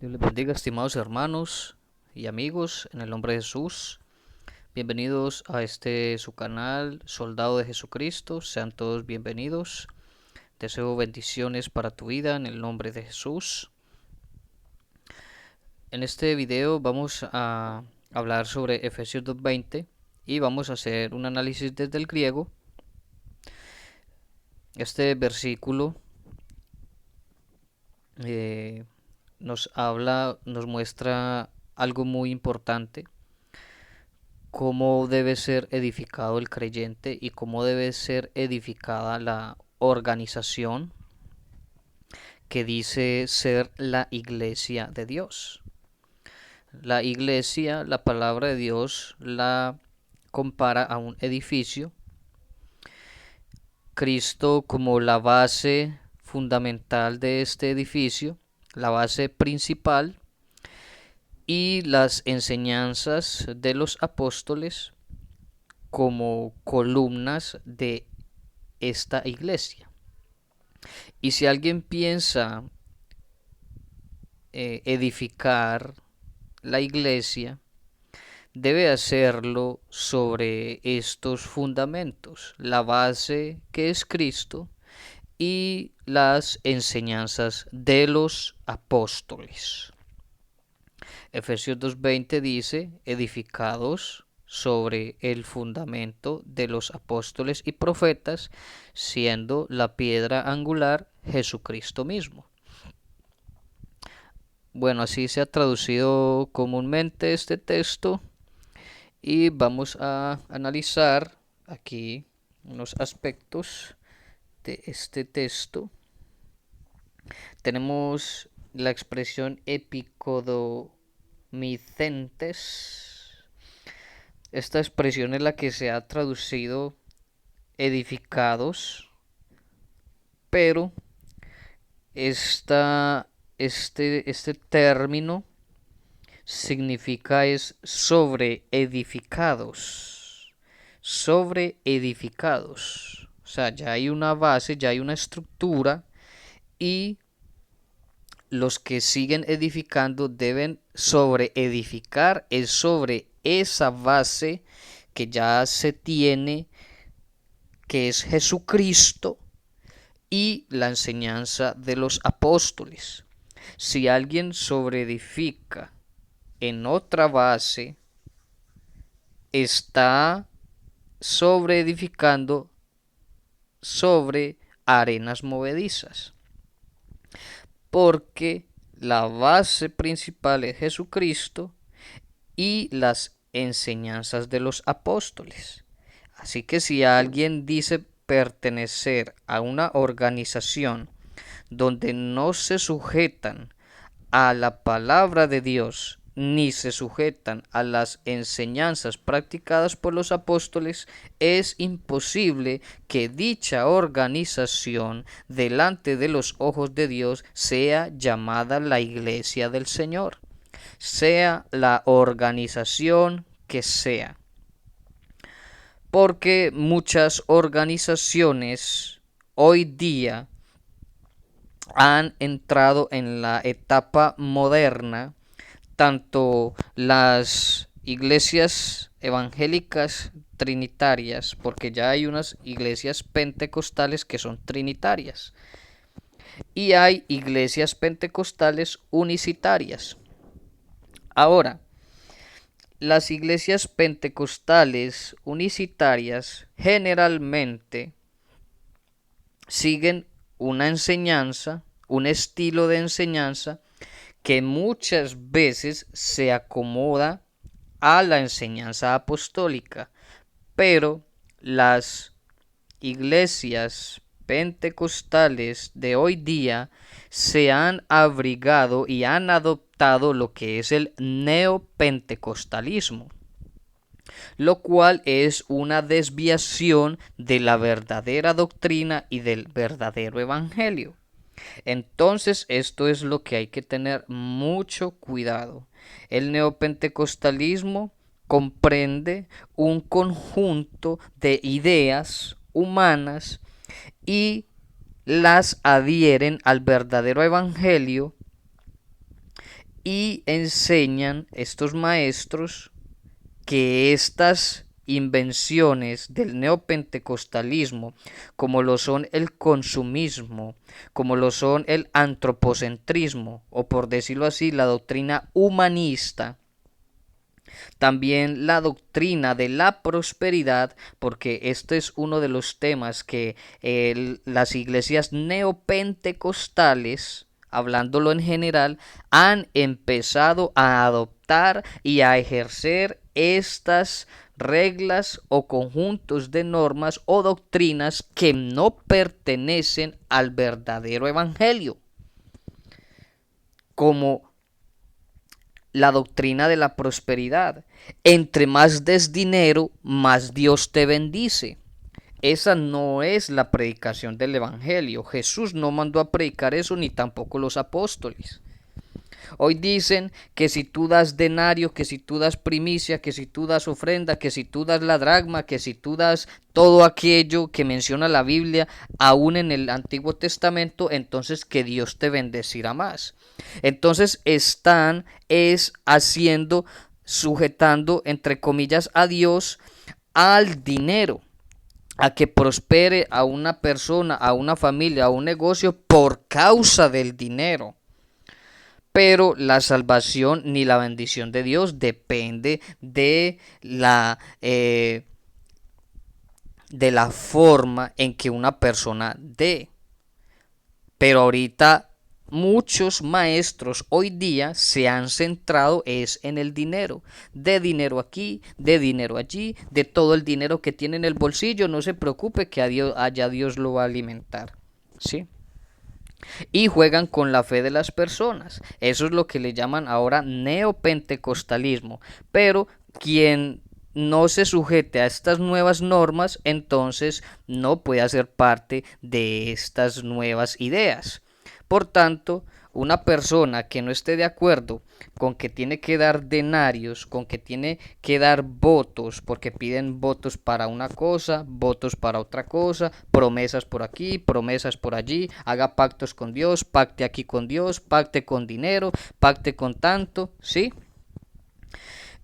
Dios les bendiga, estimados hermanos y amigos, en el nombre de Jesús. Bienvenidos a su canal, Soldado de Jesucristo. Sean todos bienvenidos. Deseo bendiciones para tu vida en el nombre de Jesús. En este video vamos a hablar sobre Efesios 2:20 y vamos a hacer un análisis desde el griego. Este versículo nos muestra algo muy importante: cómo debe ser edificado el creyente y cómo debe ser edificada la organización que dice ser la iglesia de Dios. La iglesia, la palabra de Dios la compara a un edificio. Cristo como la base fundamental de este edificio, la base principal, y las enseñanzas de los apóstoles como columnas de esta iglesia. Y si alguien piensa edificar la iglesia, debe hacerlo sobre estos fundamentos: la base, que es Cristo, y las enseñanzas de los apóstoles. Efesios 2:20 dice: edificados sobre el fundamento de los apóstoles y profetas, siendo la piedra angular Jesucristo mismo. Bueno, así se ha traducido comúnmente este texto, y vamos a analizar aquí unos aspectos de este texto. Tenemos la expresión epicodomicentes. Esta expresión es la que se ha traducido edificados, pero este término significa es sobre edificados. Sobre edificados. O sea, ya hay una base, ya hay una estructura, y los que siguen edificando deben sobre edificar es sobre esa base que ya se tiene, que es Jesucristo y la enseñanza de los apóstoles. Si alguien sobreedifica en otra base, está sobreedificando sobre arenas movedizas, porque la base principal es Jesucristo y las enseñanzas de los apóstoles. Así que si alguien dice pertenecer a una organización donde no se sujetan a la palabra de Dios ni se sujetan a las enseñanzas practicadas por los apóstoles, es imposible que dicha organización delante de los ojos de Dios sea llamada la iglesia del Señor, sea la organización que sea. Porque muchas organizaciones hoy día han entrado en la etapa moderna, tanto las iglesias evangélicas trinitarias, porque ya hay unas iglesias pentecostales que son trinitarias, y hay iglesias pentecostales unicitarias. Ahora, las iglesias pentecostales unicitarias generalmente siguen una enseñanza, un estilo de enseñanza que muchas veces se acomoda a la enseñanza apostólica, pero las iglesias pentecostales de hoy día se han abrigado y han adoptado lo que es el neopentecostalismo, lo cual es una desviación de la verdadera doctrina y del verdadero evangelio. Entonces, esto es lo que hay que tener mucho cuidado. El neopentecostalismo comprende un conjunto de ideas humanas y las adhieren al verdadero evangelio, y enseñan estos maestros que estas invenciones del neopentecostalismo, como lo son el consumismo, como lo son el antropocentrismo, o por decirlo así, la doctrina humanista, también la doctrina de la prosperidad, porque este es uno de los temas que las iglesias neopentecostales, hablándolo en general, han empezado a adoptar y a ejercer estas reglas o conjuntos de normas o doctrinas que no pertenecen al verdadero evangelio, como la doctrina de la prosperidad. Entre más des dinero, más Dios te bendice. Esa no es la predicación del Evangelio. Jesús no mandó a predicar eso, ni tampoco los apóstoles. Hoy dicen que si tú das denario, que si tú das primicia, que si tú das ofrenda, que si tú das la dracma, que si tú das todo aquello que menciona la Biblia, aún en el Antiguo Testamento, entonces que Dios te bendecirá más. Entonces están haciendo, sujetando entre comillas a Dios al dinero, a que prospere a una persona, a una familia, a un negocio por causa del dinero. Pero la salvación ni la bendición de Dios depende de la forma en que una persona dé. Pero ahorita muchos maestros hoy día se han centrado es en el dinero. De dinero aquí, de dinero allí, de todo el dinero que tiene en el bolsillo. No se preocupe que allá Dios lo va a alimentar. ¿Sí? Y juegan con la fe de las personas. Eso es lo que le llaman ahora neopentecostalismo. Pero quien no se sujete a estas nuevas normas, entonces no puede hacer parte de estas nuevas ideas. Por tanto, una persona que no esté de acuerdo con que tiene que dar denarios, con que tiene que dar votos, porque piden votos para una cosa, votos para otra cosa, promesas por aquí, promesas por allí, haga pactos con Dios, pacte aquí con Dios, pacte con dinero, pacte con tanto, ¿sí?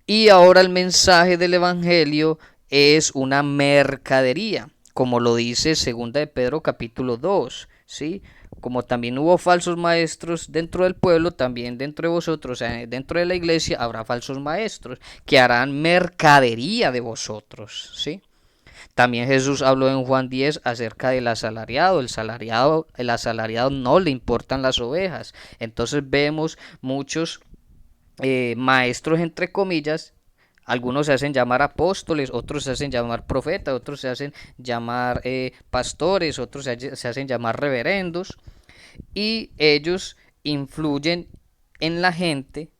Y ahora el mensaje del Evangelio es una mercadería, como lo dice 2 de Pedro capítulo 2, ¿sí? Como también hubo falsos maestros dentro del pueblo, también dentro de vosotros, dentro de la iglesia, habrá falsos maestros que harán mercadería de vosotros, ¿sí? También Jesús habló en Juan 10 acerca del asalariado. El asalariado no le importan las ovejas. Entonces vemos muchos maestros entre comillas. Algunos se hacen llamar apóstoles, otros se hacen llamar profetas, otros se hacen llamar pastores, otros se hacen llamar reverendos, y ellos influyen en la gente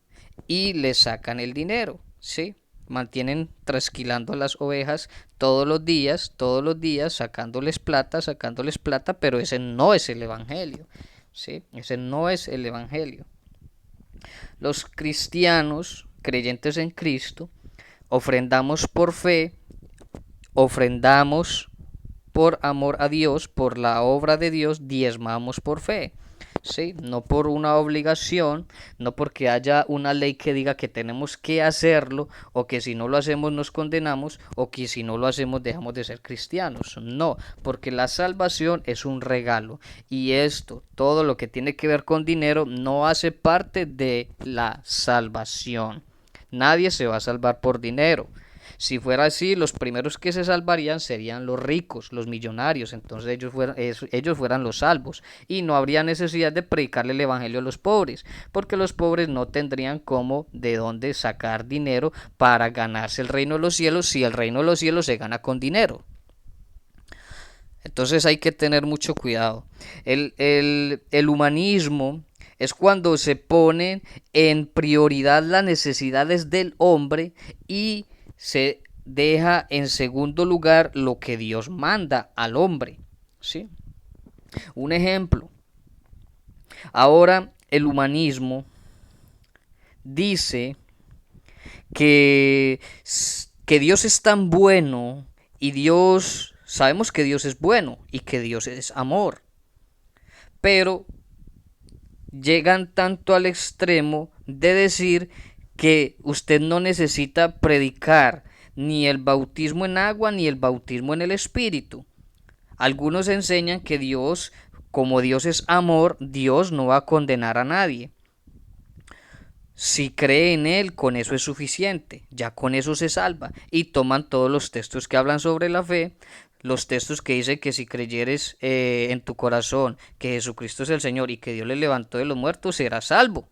y les sacan el dinero, ¿sí? Mantienen trasquilando las ovejas todos los días, sacándoles plata, pero ese no es el evangelio, ¿sí? Ese no es el evangelio. Los cristianos, creyentes en Cristo, ofrendamos por fe, ofrendamos por amor a Dios, por la obra de Dios, diezmamos por fe. ¿Sí? No por una obligación, no porque haya una ley que diga que tenemos que hacerlo, o que si no lo hacemos nos condenamos, o que si no lo hacemos dejamos de ser cristianos. No, porque la salvación es un regalo, y esto, todo lo que tiene que ver con dinero, no hace parte de la salvación. Nadie se va a salvar por dinero. Si fuera así, los primeros que se salvarían serían los ricos, los millonarios, entonces ellos fueran los salvos, y no habría necesidad de predicarle el evangelio a los pobres, porque los pobres no tendrían cómo, de dónde sacar dinero para ganarse el reino de los cielos, si el reino de los cielos se gana con dinero. Entonces hay que tener mucho cuidado. El humanismo es cuando se ponen en prioridad las necesidades del hombre y se deja en segundo lugar lo que Dios manda al hombre, ¿sí? Un ejemplo. Ahora el humanismo dice que, que Dios es tan bueno, y sabemos que Dios es bueno y que Dios es amor, pero llegan tanto al extremo de decir que usted no necesita predicar ni el bautismo en agua ni el bautismo en el Espíritu. Algunos enseñan que Dios, como Dios es amor, Dios no va a condenar a nadie. Si cree en Él, con eso es suficiente, ya con eso se salva. Y toman todos los textos que hablan sobre la fe, los textos que dicen que si creyeres en tu corazón que Jesucristo es el Señor y que Dios le levantó de los muertos, serás salvo.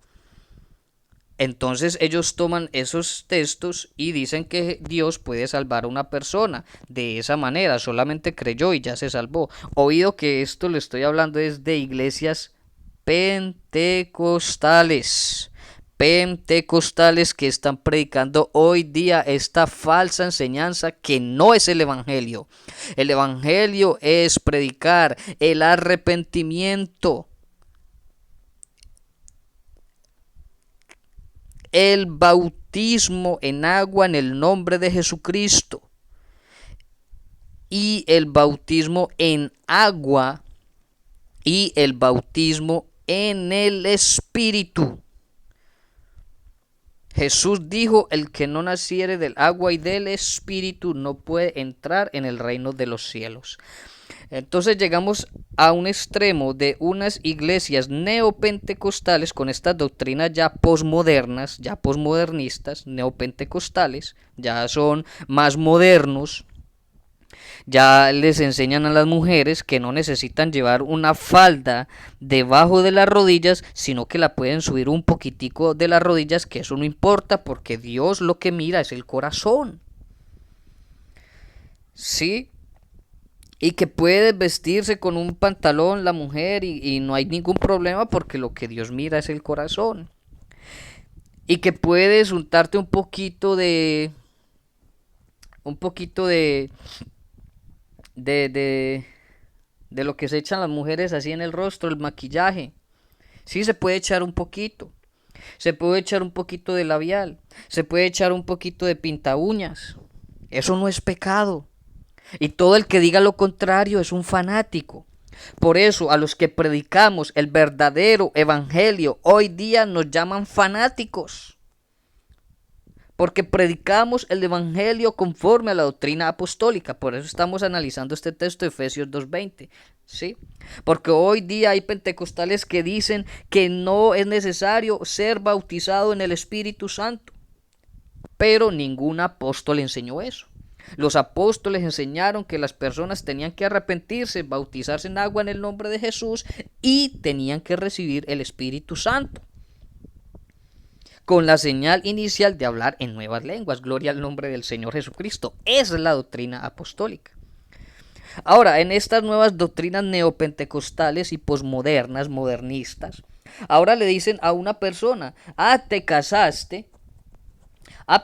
Entonces ellos toman esos textos y dicen que Dios puede salvar a una persona de esa manera, solamente creyó y ya se salvó. Oído que esto le estoy hablando es de iglesias pentecostales. Pentecostales que están predicando hoy día esta falsa enseñanza que no es el evangelio. El evangelio es predicar el arrepentimiento, el bautismo en agua en el nombre de Jesucristo y el bautismo en agua y el bautismo en el Espíritu. Jesús dijo, el que no naciere del agua y del Espíritu no puede entrar en el reino de los cielos. Entonces llegamos a un extremo de unas iglesias neopentecostales con estas doctrinas ya posmodernas, ya posmodernistas, neopentecostales, ya son más modernos. Ya les enseñan a las mujeres que no necesitan llevar una falda debajo de las rodillas, sino que la pueden subir un poquitico de las rodillas, que eso no importa porque Dios lo que mira es el corazón. ¿Sí? Y que puede vestirse con un pantalón la mujer y no hay ningún problema porque lo que Dios mira es el corazón. Y que puedes untarte un poquito de de, de, de lo que se echan las mujeres así en el rostro, el maquillaje. Sí, se puede echar un poquito. Se puede echar un poquito de labial. Se puede echar un poquito de pinta uñas. Eso no es pecado. Y todo el que diga lo contrario es un fanático. Por eso a los que predicamos el verdadero evangelio hoy día nos llaman fanáticos. Porque predicamos el evangelio conforme a la doctrina apostólica. Por eso estamos analizando este texto de Efesios 2:20. ¿Sí? Porque hoy día hay pentecostales que dicen que no es necesario ser bautizado en el Espíritu Santo. Pero ningún apóstol enseñó eso. Los apóstoles enseñaron que las personas tenían que arrepentirse, bautizarse en agua en el nombre de Jesús y tenían que recibir el Espíritu Santo, con la señal inicial de hablar en nuevas lenguas. Gloria al nombre del Señor Jesucristo. Esa es la doctrina apostólica. Ahora, en estas nuevas doctrinas neopentecostales y posmodernas, modernistas, ahora le dicen a una persona, te casaste,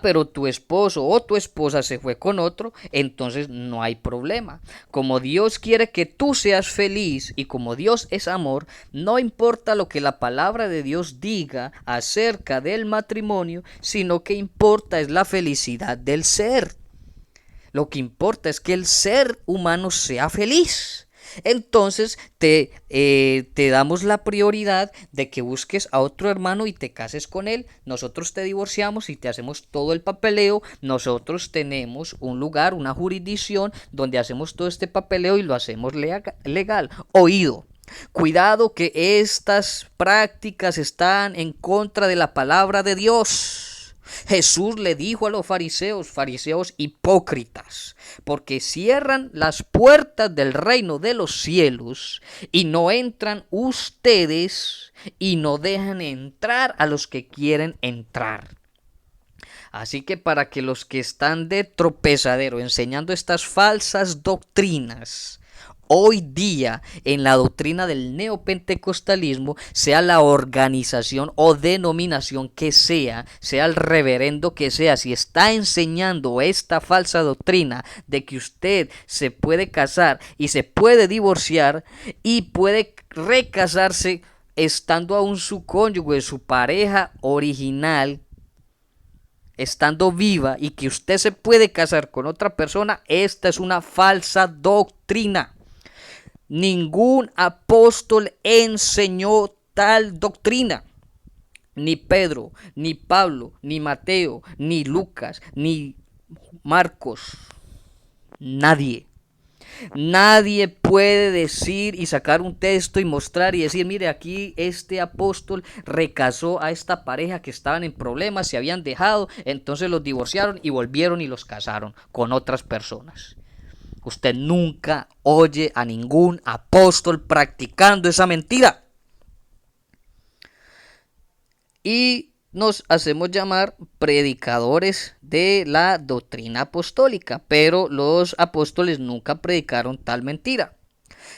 pero tu esposo o tu esposa se fue con otro, entonces no hay problema. Como Dios quiere que tú seas feliz y como Dios es amor, no importa lo que la palabra de Dios diga acerca del matrimonio, sino que importa es la felicidad del ser. Lo que importa es que el ser humano sea feliz. Entonces te damos la prioridad de que busques a otro hermano y te cases con él. Nosotros te divorciamos y te hacemos todo el papeleo. Nosotros tenemos un lugar, una jurisdicción donde hacemos todo este papeleo y lo hacemos legal. Oído. Cuidado que estas prácticas están en contra de la palabra de Dios. Jesús le dijo a los fariseos hipócritas, porque cierran las puertas del reino de los cielos y no entran ustedes y no dejan entrar a los que quieren entrar. Así que para que los que están de tropezadero enseñando estas falsas doctrinas, hoy día en la doctrina del neopentecostalismo, sea la organización o denominación que sea el reverendo que sea, si está enseñando esta falsa doctrina de que usted se puede casar y se puede divorciar y puede recasarse estando aún su cónyuge, su pareja original, estando viva, y que usted se puede casar con otra persona, esta es una falsa doctrina. Ningún apóstol enseñó tal doctrina. Ni Pedro, ni Pablo, ni Mateo, ni Lucas, ni Marcos. Nadie. Nadie puede decir y sacar un texto y mostrar y decir, mire, aquí este apóstol recasó a esta pareja que estaban en problemas, se habían dejado, entonces los divorciaron y volvieron y los casaron con otras personas. Usted nunca oye a ningún apóstol practicando esa mentira. Y nos hacemos llamar predicadores de la doctrina apostólica, pero los apóstoles nunca predicaron tal mentira.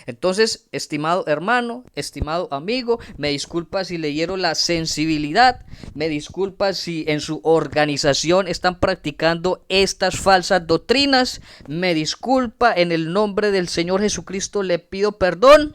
Entonces, estimado hermano, estimado amigo, me disculpa si le dieron la sensibilidad, me disculpa si en su organización están practicando estas falsas doctrinas, me disculpa, en el nombre del Señor Jesucristo le pido perdón.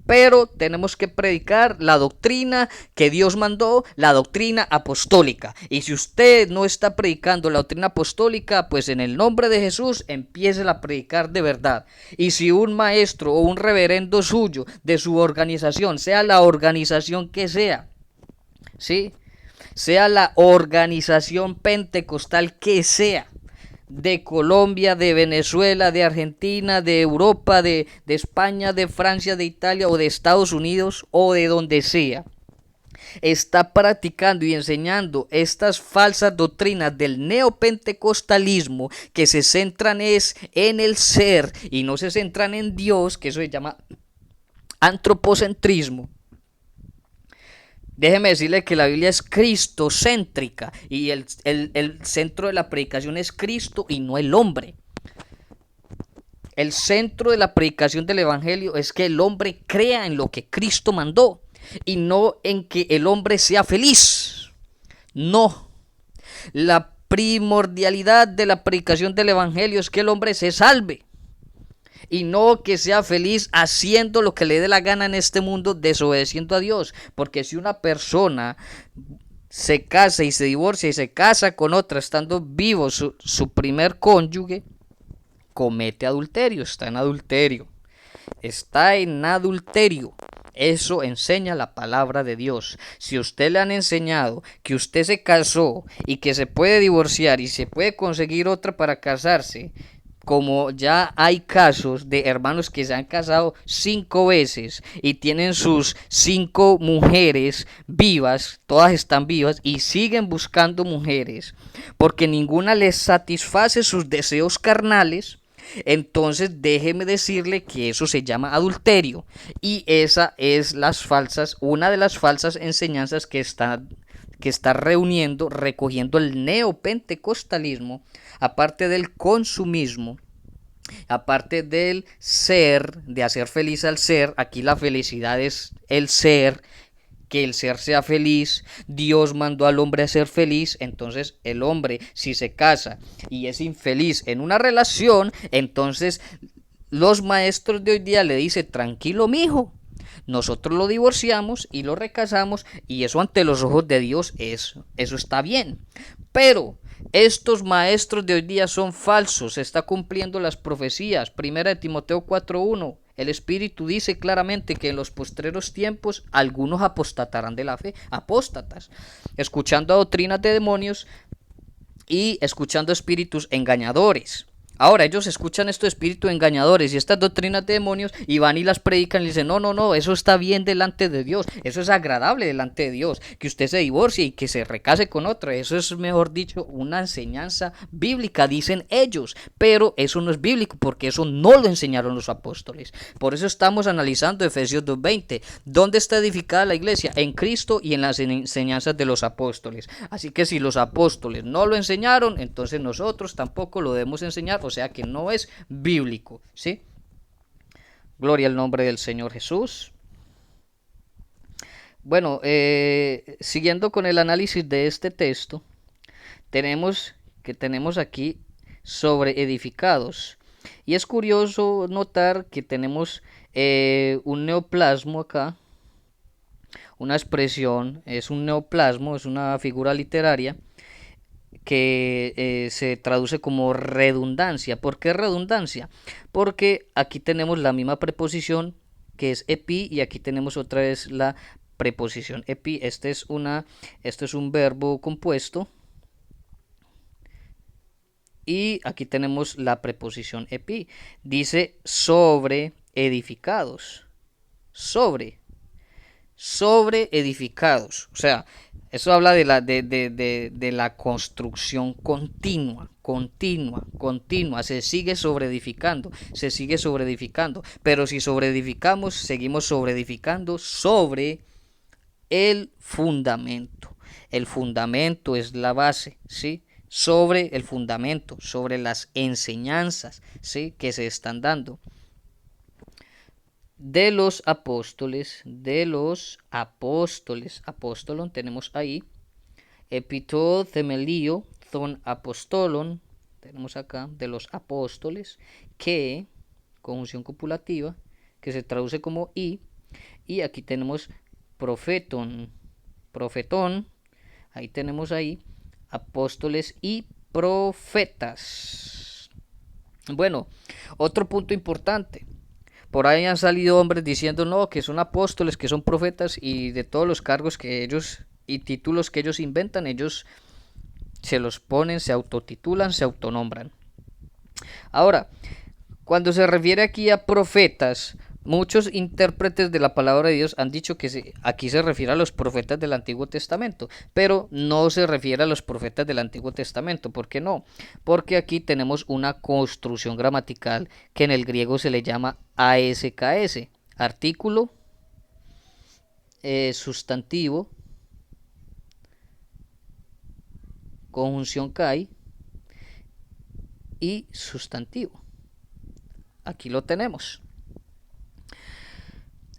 Pero tenemos que predicar la doctrina que Dios mandó, la doctrina apostólica. Y si usted no está predicando la doctrina apostólica, pues en el nombre de Jesús empiece a predicar de verdad. Y si un maestro o un reverendo suyo de su organización, sea la organización que sea, ¿sí? Sea la organización pentecostal que sea, de Colombia, de Venezuela, de Argentina, de Europa, de España, de Francia, de Italia o de Estados Unidos o de donde sea, está practicando y enseñando estas falsas doctrinas del neopentecostalismo que se centran es en el ser y no se centran en Dios, que eso se llama antropocentrismo. Déjeme decirle que la Biblia es cristocéntrica y el centro de la predicación es Cristo y no el hombre. El centro de la predicación del Evangelio es que el hombre crea en lo que Cristo mandó y no en que el hombre sea feliz. No. La primordialidad de la predicación del Evangelio es que el hombre se salve y no que sea feliz haciendo lo que le dé la gana en este mundo, desobedeciendo a Dios. Porque si una persona se casa y se divorcia y se casa con otra estando vivo su primer cónyuge, comete adulterio, está en adulterio. Está en adulterio. Eso enseña la palabra de Dios. Si a usted le han enseñado que usted se casó y que se puede divorciar y se puede conseguir otra para casarse, como ya hay casos de hermanos que se han casado 5 veces y tienen sus 5 mujeres vivas, todas están vivas y siguen buscando mujeres porque ninguna les satisface sus deseos carnales, entonces déjeme decirle que eso se llama adulterio y esa es una de las falsas enseñanzas que está recogiendo el neopentecostalismo, aparte del consumismo, aparte del ser, de hacer feliz al ser. Aquí la felicidad es el ser, que el ser sea feliz. Dios mandó al hombre a ser feliz, entonces el hombre, si se casa y es infeliz en una relación, entonces los maestros de hoy día le dicen, tranquilo mijo, nosotros lo divorciamos y lo recasamos y eso ante los ojos de Dios eso está bien. Pero estos maestros de hoy día son falsos, se está cumpliendo las profecías. Primera de Timoteo 4:1. El Espíritu dice claramente que en los postreros tiempos algunos apostatarán de la fe, apóstatas, escuchando a doctrinas de demonios y escuchando espíritus engañadores. Ahora ellos escuchan estos espíritus engañadores y estas doctrinas de demonios y van y las predican y dicen, no, eso está bien delante de Dios, eso es agradable delante de Dios, que usted se divorcie y que se recase con otra, eso es mejor dicho una enseñanza bíblica, dicen ellos, pero eso no es bíblico porque eso no lo enseñaron los apóstoles. Por eso estamos analizando Efesios 2:20, ¿dónde está edificada la iglesia? En Cristo y en las enseñanzas de los apóstoles. Así que si los apóstoles no lo enseñaron, entonces nosotros tampoco lo debemos enseñar, o sea que no es bíblico, ¿sí? Gloria al nombre del Señor Jesús. Bueno, siguiendo con el análisis de este texto, tenemos aquí sobre edificados. Y es curioso notar que tenemos un neoplasmo acá, una expresión, es un neoplasmo, es una figura literaria que se traduce como redundancia. ¿Por qué redundancia? Porque aquí tenemos la misma preposición que es epi y aquí tenemos otra vez la preposición epi. Este es un verbo compuesto. Y aquí tenemos la preposición epi. Dice sobre edificados. Sobre edificados. O sea, eso habla de la construcción continua. Se sigue sobre edificando. Pero si sobre edificamos, seguimos sobre edificando sobre el fundamento. El fundamento es la base, ¿sí? Sobre el fundamento, sobre las enseñanzas, ¿sí? Que se están dando de los apóstoles, apóstolon tenemos ahí, epito themelio thon apostolon, tenemos acá, de los apóstoles, que, conjunción copulativa, que se traduce como y aquí tenemos profetón, ahí tenemos ahí, apóstoles y profetas. Bueno, otro punto importante. Por ahí han salido hombres diciendo no, que son apóstoles, que son profetas y de todos los cargos que ellos y títulos que ellos inventan, ellos se los ponen, se autotitulan, se autonombran. Ahora, cuando se refiere aquí a profetas, muchos intérpretes de la palabra de Dios han dicho que aquí se refiere a los profetas del Antiguo Testamento, pero no se refiere a los profetas del Antiguo Testamento. ¿Por qué no? Porque aquí tenemos una construcción gramatical que en el griego se le llama ASKS, artículo, sustantivo, conjunción kai y sustantivo. Aquí lo tenemos.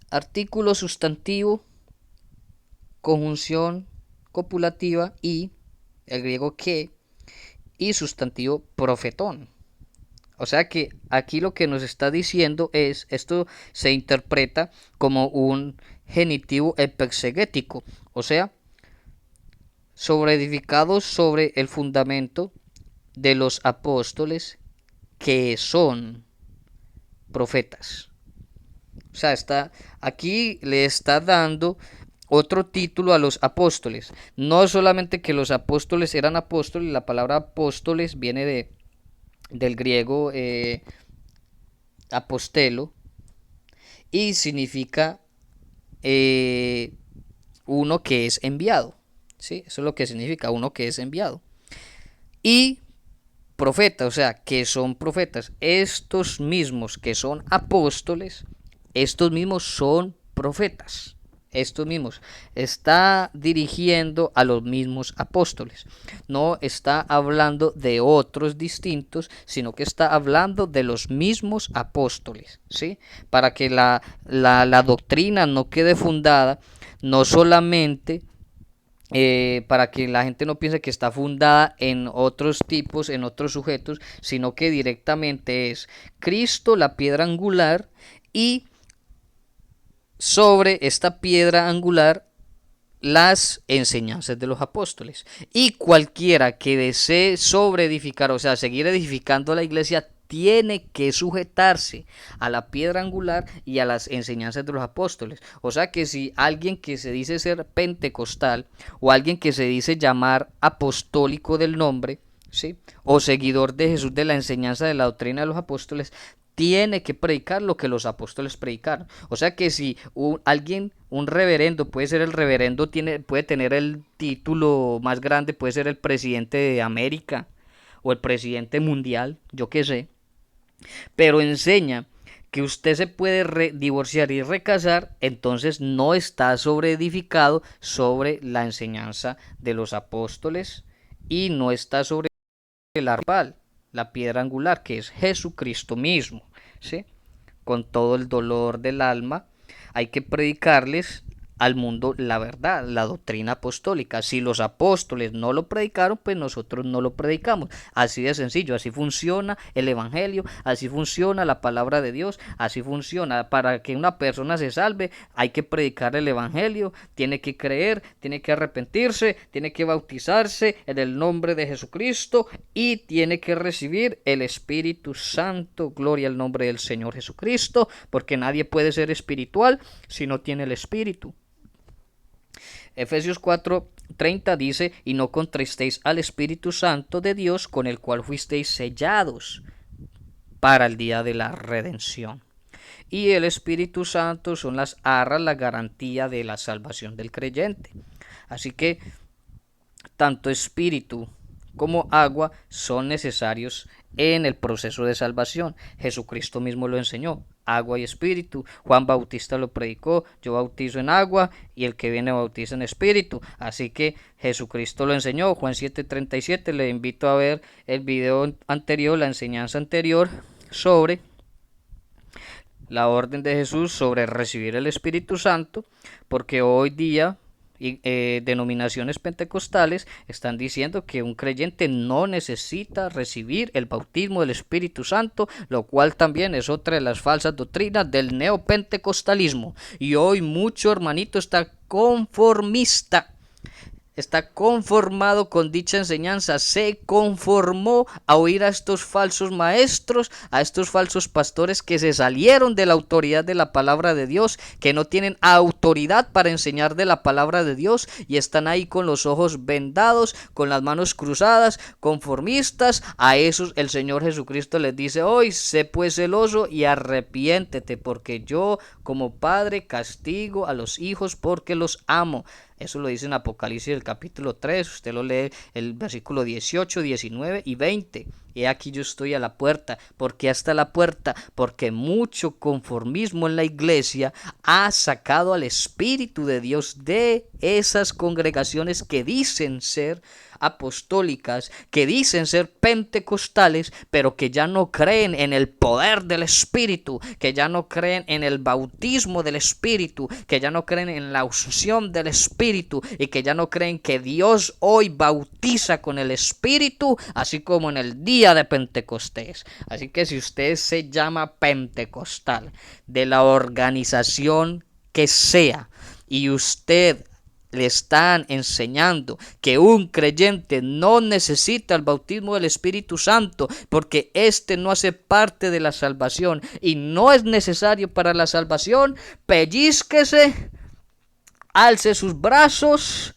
Artículo, sustantivo, conjunción copulativa y el griego que y sustantivo profetón. O sea que aquí lo que nos está diciendo es, esto se interpreta como un genitivo epexegético, o sea, sobre edificados sobre el fundamento de los apóstoles que son profetas. O sea, aquí le está dando otro título a los apóstoles. No solamente que los apóstoles eran apóstoles, la palabra apóstoles viene del griego apostelo y significa uno que es enviado. ¿Sí? Eso es lo que significa, uno que es enviado. Y profeta, o sea, que son profetas. Estos mismos que son apóstoles, estos mismos son profetas. Estos mismos. Está dirigiendo a los mismos apóstoles. No está hablando de otros distintos, sino que está hablando de los mismos apóstoles. ¿Sí? Para que la doctrina no quede fundada, no solamente para que la gente no piense que está fundada en otros tipos, en otros sujetos, sino que directamente es Cristo la piedra angular y sobre esta piedra angular las enseñanzas de los apóstoles. Y cualquiera que desee sobre edificar, o sea, seguir edificando la iglesia, tiene que sujetarse a la piedra angular y a las enseñanzas de los apóstoles. O sea que si alguien que se dice ser pentecostal o alguien que se dice llamar apostólico del nombre, ¿sí? O seguidor de Jesús de la enseñanza de la doctrina de los apóstoles, tiene que predicar lo que los apóstoles predicaron. O sea que si un reverendo, puede ser el reverendo, puede tener el título más grande, puede ser el presidente de América o el presidente mundial, yo qué sé, pero enseña que usted se puede divorciar y recasar, entonces no está sobreedificado sobre la enseñanza de los apóstoles y no está sobre el arbal, la piedra angular, que es Jesucristo mismo, ¿sí? Con todo el dolor del alma, hay que predicarles al mundo la verdad, la doctrina apostólica. Si los apóstoles no lo predicaron, pues nosotros no lo predicamos. Así de sencillo, así funciona el evangelio, así funciona la palabra de Dios, así funciona. Para que una persona se salve, hay que predicar el evangelio, tiene que creer, tiene que arrepentirse, tiene que bautizarse en el nombre de Jesucristo y tiene que recibir el Espíritu Santo. Gloria al nombre del Señor Jesucristo, porque nadie puede ser espiritual si no tiene el Espíritu. Efesios 4:30 dice, y no contristéis al Espíritu Santo de Dios, con el cual fuisteis sellados para el día de la redención. Y el Espíritu Santo son las arras, la garantía de la salvación del creyente. Así que tanto espíritu como agua son necesarios en el proceso de salvación. Jesucristo mismo lo enseñó, agua y espíritu. Juan Bautista lo predicó, yo bautizo en agua y el que viene bautiza en espíritu. Así que Jesucristo lo enseñó, Juan 7:37. Le invito a ver el video anterior, la enseñanza anterior sobre la orden de Jesús sobre recibir el Espíritu Santo, porque hoy día denominaciones pentecostales están diciendo que un creyente no necesita recibir el bautismo del Espíritu Santo, lo cual también es otra de las falsas doctrinas del neopentecostalismo. Y hoy mucho hermanito está conformista, está conformado con dicha enseñanza, se conformó a oír a estos falsos maestros, a estos falsos pastores que se salieron de la autoridad de la palabra de Dios, que no tienen autoridad para enseñar de la palabra de Dios y están ahí con los ojos vendados, con las manos cruzadas, conformistas. A esos el Señor Jesucristo les dice hoy, sé pues celoso y arrepiéntete, porque yo como padre castigo a los hijos porque los amo. Eso lo dice en Apocalipsis el capítulo 3, usted lo lee el versículo 18, 19 y 20. He aquí yo estoy a la puerta. ¿Por qué hasta la puerta? Porque mucho conformismo en la iglesia ha sacado al Espíritu de Dios de esas congregaciones que dicen ser apostólicas, que dicen ser pentecostales, pero que ya no creen en el poder del Espíritu, que ya no creen en el bautismo del Espíritu, que ya no creen en la unción del Espíritu y que ya no creen que Dios hoy bautiza con el Espíritu, así como en el día de Pentecostés. Así que si usted se llama pentecostal, de la organización que sea, y usted le están enseñando que un creyente no necesita el bautismo del Espíritu Santo porque éste no hace parte de la salvación y no es necesario para la salvación, pellízquese, alce sus brazos,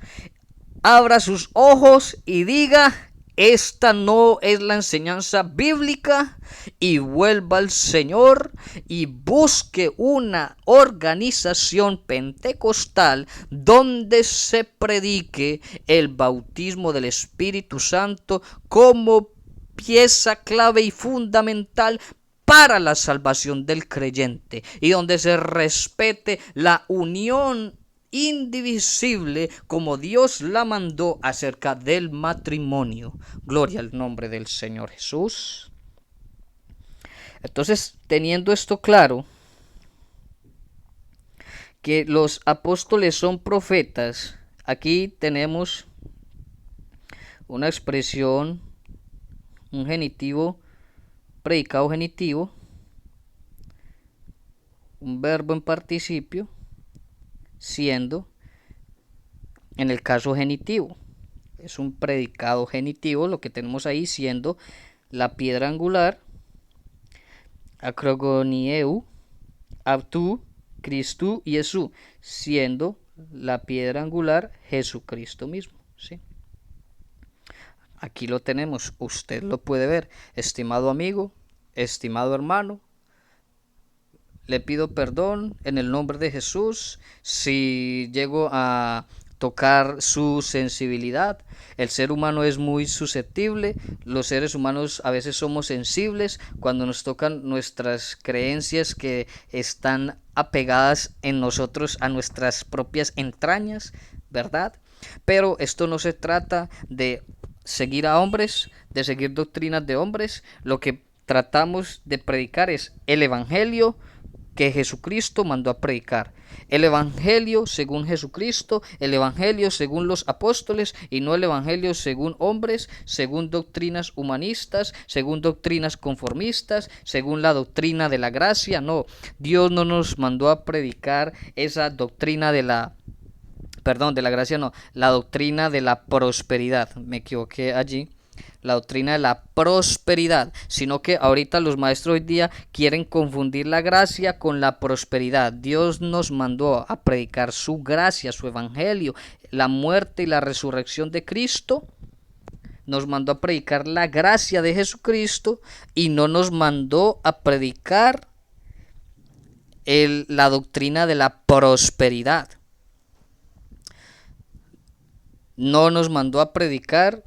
abra sus ojos y diga: esta no es la enseñanza bíblica, y vuelva al Señor y busque una organización pentecostal donde se predique el bautismo del Espíritu Santo como pieza clave y fundamental para la salvación del creyente, y donde se respete la unión indivisible como Dios la mandó acerca del matrimonio. Gloria al nombre del Señor Jesús. Entonces, teniendo esto claro, que los apóstoles son profetas, aquí tenemos una expresión, un genitivo, predicado genitivo, un verbo en participio, siendo, en el caso genitivo, es un predicado genitivo, lo que tenemos ahí, siendo la piedra angular, acrogonieu, abtu, Cristo y Jesús, siendo la piedra angular Jesucristo mismo, ¿sí? Aquí lo tenemos, usted lo puede ver, estimado amigo, estimado hermano. Le pido perdón en el nombre de Jesús si llego a tocar su sensibilidad. El ser humano es muy susceptible, los seres humanos a veces somos sensibles cuando nos tocan nuestras creencias que están apegadas en nosotros a nuestras propias entrañas, ¿verdad? Pero esto no se trata de seguir a hombres, de seguir doctrinas de hombres. Lo que tratamos de predicar es el evangelio que Jesucristo mandó a predicar, el evangelio según Jesucristo, el evangelio según los apóstoles, y no el evangelio según hombres, según doctrinas humanistas, según doctrinas conformistas, según la doctrina de la gracia. No, Dios no nos mandó a predicar esa doctrina de la gracia, no, la doctrina de la prosperidad, me equivoqué allí. la doctrina de la prosperidad, sino que ahorita los maestros hoy día quieren confundir la gracia con la prosperidad. Dios nos mandó a predicar su gracia, su evangelio, la muerte y la resurrección de Cristo. Nos mandó a predicar la gracia de Jesucristo y no nos mandó a predicar la doctrina de la prosperidad. No nos mandó a predicar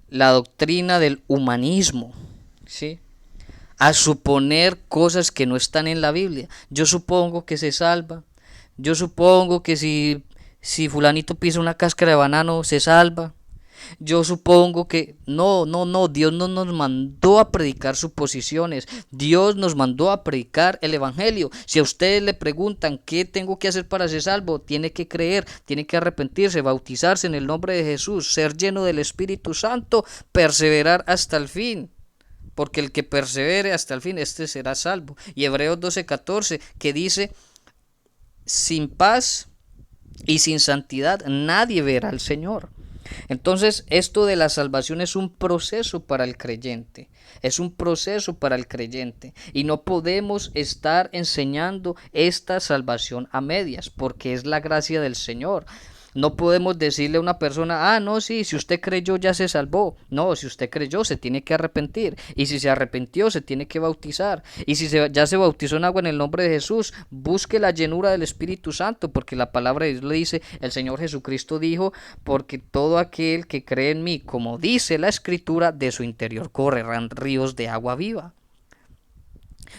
la doctrina del humanismo, ¿sí? A suponer cosas que no están en la Biblia. Yo supongo que se salva. Yo supongo que si fulanito pisa una cáscara de banano se salva. Yo supongo que no, Dios no nos mandó a predicar suposiciones, Dios nos mandó a predicar el evangelio. Si a ustedes le preguntan qué tengo que hacer para ser salvo, tiene que creer, tiene que arrepentirse, bautizarse en el nombre de Jesús, ser lleno del Espíritu Santo, perseverar hasta el fin. Porque el que persevere hasta el fin, este será salvo. Y Hebreos 12:14, que dice, sin paz y sin santidad nadie verá al Señor. Entonces, esto de la salvación es un proceso para el creyente, es un proceso para el creyente, y no podemos estar enseñando esta salvación a medias, porque es la gracia del Señor. No podemos decirle a una persona, no, sí, si usted creyó ya se salvó. No, si usted creyó se tiene que arrepentir. Y si se arrepintió se tiene que bautizar. Y si ya se bautizó en agua en el nombre de Jesús, busque la llenura del Espíritu Santo, porque la palabra de Dios le dice, el Señor Jesucristo dijo, porque todo aquel que cree en mí, como dice la Escritura, de su interior correrán ríos de agua viva.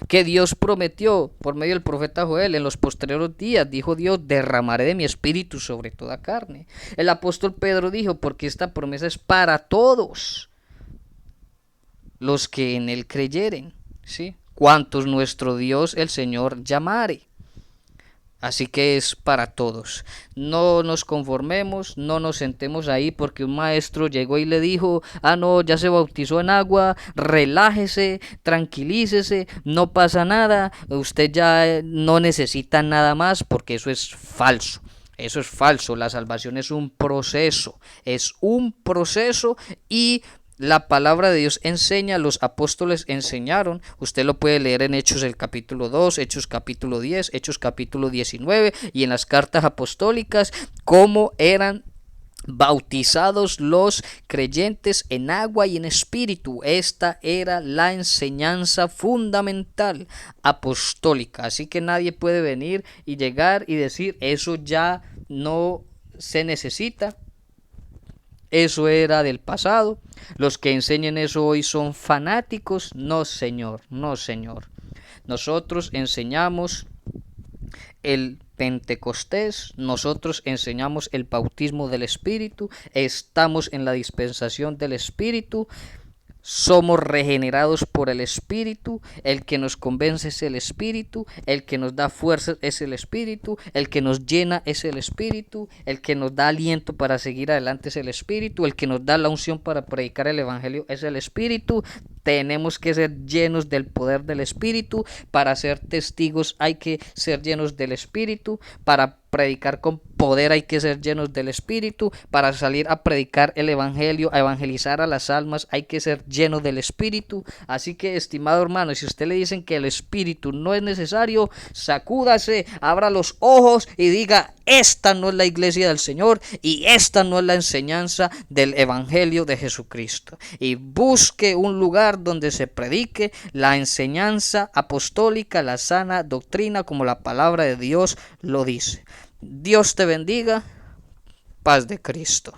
Que Dios prometió por medio del profeta Joel, en los posteriores días, dijo Dios, derramaré de mi espíritu sobre toda carne. El apóstol Pedro dijo, porque esta promesa es para todos los que en él creyeren, ¿sí? Cuantos nuestro Dios el Señor llamare. Así que es para todos. No nos conformemos, no nos sentemos ahí porque un maestro llegó y le dijo, no, ya se bautizó en agua, relájese, tranquilícese, no pasa nada, usted ya no necesita nada más, porque eso es falso. Eso es falso, la salvación es un proceso y la palabra de Dios enseña, los apóstoles enseñaron, usted lo puede leer en Hechos el capítulo 2, Hechos capítulo 10, Hechos capítulo 19 y en las cartas apostólicas, cómo eran bautizados los creyentes en agua y en espíritu. Esta era la enseñanza fundamental apostólica, así que nadie puede venir y llegar y decir, eso ya no se necesita. Eso era del pasado. Los que enseñan eso hoy son fanáticos. No, señor, no, señor. Nosotros enseñamos el Pentecostés, nosotros enseñamos el bautismo del Espíritu, estamos en la dispensación del Espíritu. Somos regenerados por el Espíritu, el que nos convence es el Espíritu, el que nos da fuerza es el Espíritu, el que nos llena es el Espíritu, el que nos da aliento para seguir adelante es el Espíritu, el que nos da la unción para predicar el Evangelio es el Espíritu. Tenemos que ser llenos del poder del Espíritu. Para ser testigos hay que ser llenos del Espíritu. Para predicar con poder hay que ser llenos del Espíritu. Para salir a predicar el Evangelio, a evangelizar a las almas, hay que ser llenos del Espíritu. Así que, estimado hermano, si a usted le dicen que el Espíritu no es necesario, sacúdase, abra los ojos y diga, esta no es la iglesia del Señor y esta no es la enseñanza del Evangelio de Jesucristo. Y busque un lugar donde se predique la enseñanza apostólica, la sana doctrina, como la palabra de Dios lo dice. Dios te bendiga. Paz de Cristo.